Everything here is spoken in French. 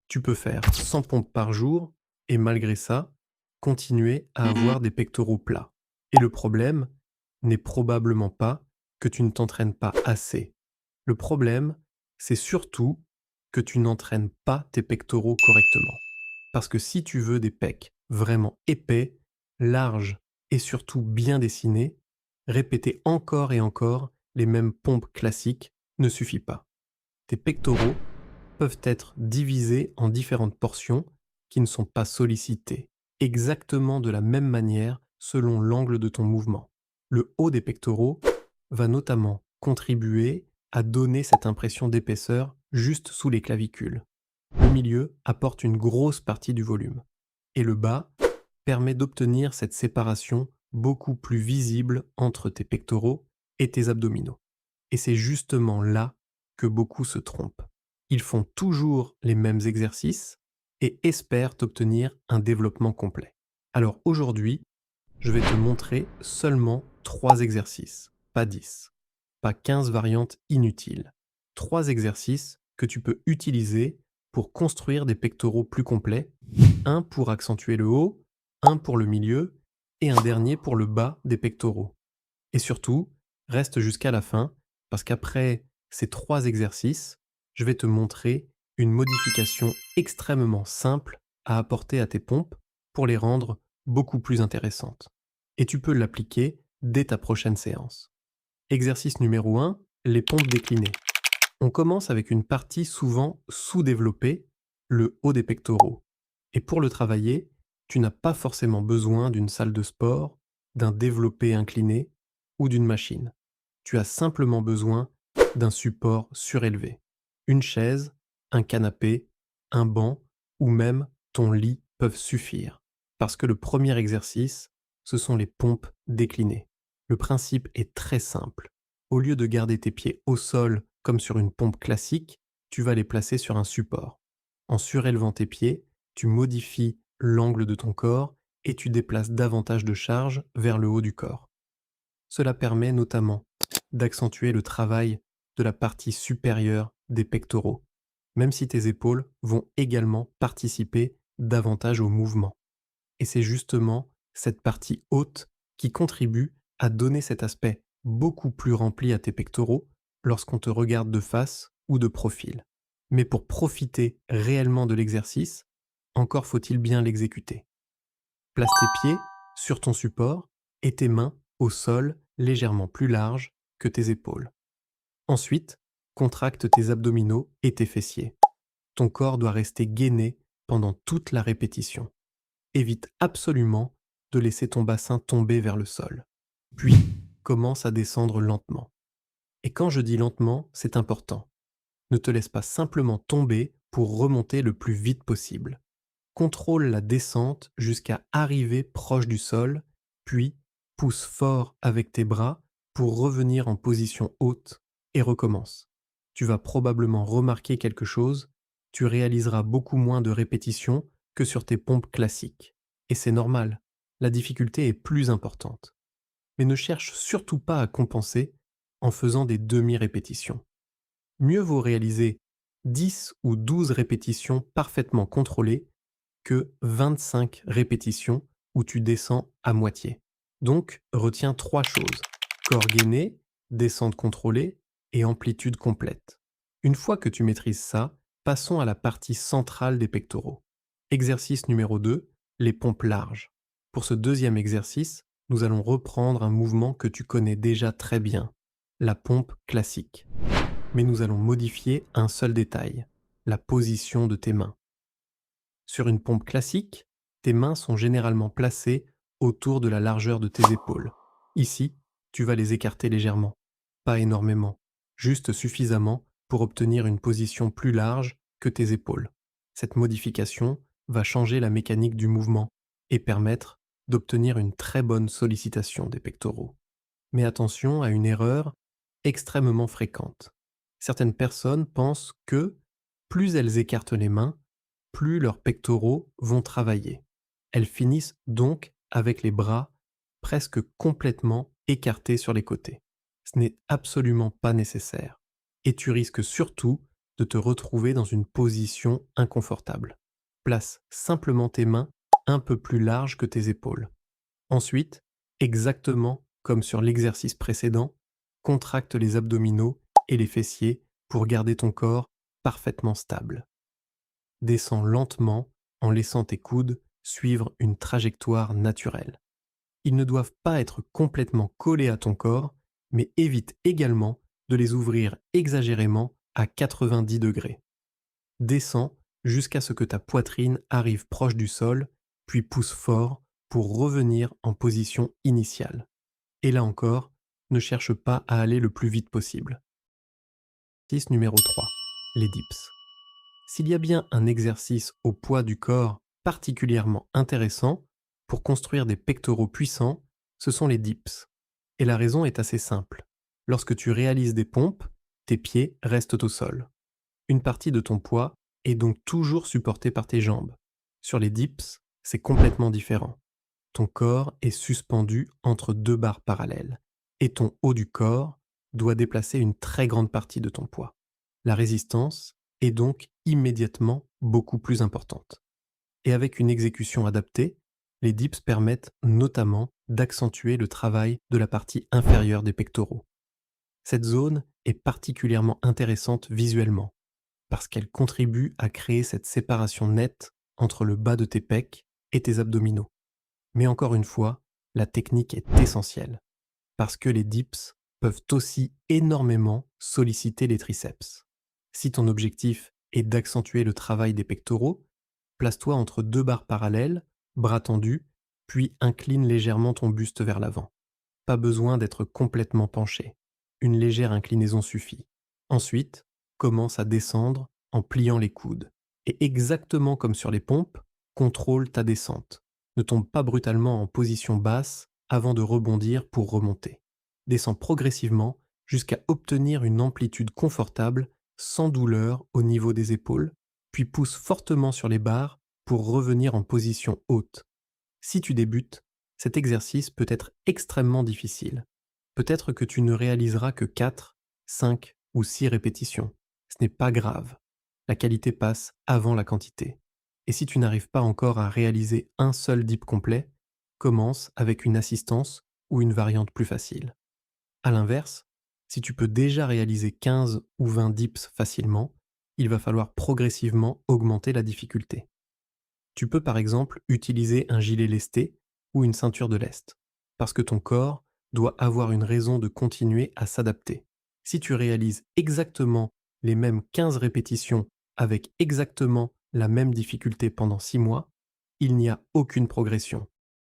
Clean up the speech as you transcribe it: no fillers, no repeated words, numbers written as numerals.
Tu peux faire 100 pompes par jour et malgré ça, continuer à avoir des pectoraux plats. Et le problème n'est probablement pas que tu ne t'entraînes pas assez. Le problème, c'est surtout que tu n'entraînes pas tes pectoraux correctement. Parce que si tu veux des pecs vraiment épais, larges et surtout bien dessinés, répéter encore et encore les mêmes pompes classiques ne suffit pas. Tes pectoraux peuvent être divisés en différentes portions qui ne sont pas sollicitées, exactement de la même manière selon l'angle de ton mouvement. Le haut des pectoraux va notamment contribuer à donner cette impression d'épaisseur juste sous les clavicules. Le milieu apporte une grosse partie du volume. Et le bas permet d'obtenir cette séparation beaucoup plus visible entre tes pectoraux et tes abdominaux. Et c'est justement là que beaucoup se trompent. Ils font toujours les mêmes exercices et espèrent obtenir un développement complet. Alors aujourd'hui, je vais te montrer seulement 3 exercices, pas 10, pas 15 variantes inutiles. 3 exercices que tu peux utiliser pour construire des pectoraux plus complets, un pour accentuer le haut, un pour le milieu et un dernier pour le bas des pectoraux. Et surtout, reste jusqu'à la fin parce qu'après ces 3 exercices, je vais te montrer une modification extrêmement simple à apporter à tes pompes pour les rendre beaucoup plus intéressantes. Et tu peux l'appliquer dès ta prochaine séance. Exercice numéro 1, les pompes déclinées. On commence avec une partie souvent sous-développée, le haut des pectoraux. Et pour le travailler, tu n'as pas forcément besoin d'une salle de sport, d'un développé incliné ou d'une machine. Tu as simplement besoin d'un support surélevé. Une chaise, un canapé, un banc ou même ton lit peuvent suffire. Parce que le premier exercice, ce sont les pompes déclinées. Le principe est très simple. Au lieu de garder tes pieds au sol comme sur une pompe classique, tu vas les placer sur un support. En surélevant tes pieds, tu modifies l'angle de ton corps et tu déplaces davantage de charge vers le haut du corps. Cela permet notamment d'accentuer le travail de la partie supérieure des pectoraux, même si tes épaules vont également participer davantage au mouvement. Et c'est justement cette partie haute qui contribue à donner cet aspect beaucoup plus rempli à tes pectoraux lorsqu'on te regarde de face ou de profil. Mais pour profiter réellement de l'exercice, encore faut-il bien l'exécuter. Place tes pieds sur ton support et tes mains au sol légèrement plus larges que tes épaules. Ensuite, contracte tes abdominaux et tes fessiers. Ton corps doit rester gainé pendant toute la répétition. Évite absolument de laisser ton bassin tomber vers le sol. Puis, commence à descendre lentement. Et quand je dis lentement, c'est important. Ne te laisse pas simplement tomber pour remonter le plus vite possible. Contrôle la descente jusqu'à arriver proche du sol, puis pousse fort avec tes bras pour revenir en position haute et recommence. Tu vas probablement remarquer quelque chose, tu réaliseras beaucoup moins de répétitions que sur tes pompes classiques. Et c'est normal, la difficulté est plus importante. Mais ne cherche surtout pas à compenser en faisant des demi-répétitions. Mieux vaut réaliser 10 ou 12 répétitions parfaitement contrôlées que 25 répétitions où tu descends à moitié. Donc, retiens 3 choses. Corps gainé, descente contrôlée et amplitude complète. Une fois que tu maîtrises ça, passons à la partie centrale des pectoraux. Exercice numéro 2, les pompes larges. Pour ce deuxième exercice, nous allons reprendre un mouvement que tu connais déjà très bien, la pompe classique. Mais nous allons modifier un seul détail, la position de tes mains. Sur une pompe classique, tes mains sont généralement placées autour de la largeur de tes épaules. Ici, tu vas les écarter légèrement, pas énormément, juste suffisamment pour obtenir une position plus large que tes épaules. Cette modification va changer la mécanique du mouvement et permettre d'obtenir une très bonne sollicitation des pectoraux. Mais attention à une erreur extrêmement fréquente. Certaines personnes pensent que plus elles écartent les mains, plus leurs pectoraux vont travailler. Elles finissent donc avec les bras presque complètement écartés sur les côtés. Ce n'est absolument pas nécessaire. Et tu risques surtout de te retrouver dans une position inconfortable. Place simplement tes mains un peu plus larges que tes épaules. Ensuite, exactement comme sur l'exercice précédent, contracte les abdominaux et les fessiers pour garder ton corps parfaitement stable. Descends lentement en laissant tes coudes suivre une trajectoire naturelle. Ils ne doivent pas être complètement collés à ton corps, mais évite également de les ouvrir exagérément à 90 degrés. Descends jusqu'à ce que ta poitrine arrive proche du sol, puis pousse fort pour revenir en position initiale. Et là encore, ne cherche pas à aller le plus vite possible. Exercice numéro 3. Les dips. S'il y a bien un exercice au poids du corps particulièrement intéressant pour construire des pectoraux puissants, ce sont les dips. Et la raison est assez simple. Lorsque tu réalises des pompes, tes pieds restent au sol. Une partie de ton poids est donc toujours supportée par tes jambes. Sur les dips, c'est complètement différent. Ton corps est suspendu entre deux barres parallèles et ton haut du corps doit déplacer une très grande partie de ton poids. La résistance est donc immédiatement beaucoup plus importante. Et avec une exécution adaptée, les dips permettent notamment d'accentuer le travail de la partie inférieure des pectoraux. Cette zone est particulièrement intéressante visuellement parce qu'elle contribue à créer cette séparation nette entre le bas de tes pecs et tes abdominaux. Mais encore une fois, la technique est essentielle, parce que les dips peuvent aussi énormément solliciter les triceps. Si ton objectif est d'accentuer le travail des pectoraux, place-toi entre deux barres parallèles, bras tendus, puis incline légèrement ton buste vers l'avant. Pas besoin d'être complètement penché. Une légère inclinaison suffit. Ensuite, commence à descendre en pliant les coudes. Et exactement comme sur les pompes, contrôle ta descente. Ne tombe pas brutalement en position basse avant de rebondir pour remonter. Descends progressivement jusqu'à obtenir une amplitude confortable, sans douleur au niveau des épaules, puis pousse fortement sur les barres pour revenir en position haute. Si tu débutes, cet exercice peut être extrêmement difficile. Peut-être que tu ne réaliseras que 4, 5 ou 6 répétitions. Ce n'est pas grave. La qualité passe avant la quantité. Et si tu n'arrives pas encore à réaliser un seul dip complet, commence avec une assistance ou une variante plus facile. A l'inverse, si tu peux déjà réaliser 15 ou 20 dips facilement, il va falloir progressivement augmenter la difficulté. Tu peux par exemple utiliser un gilet lesté ou une ceinture de lest, parce que ton corps doit avoir une raison de continuer à s'adapter. Si tu réalises exactement les mêmes 15 répétitions avec exactement la même difficulté pendant 6 mois, il n'y a aucune progression.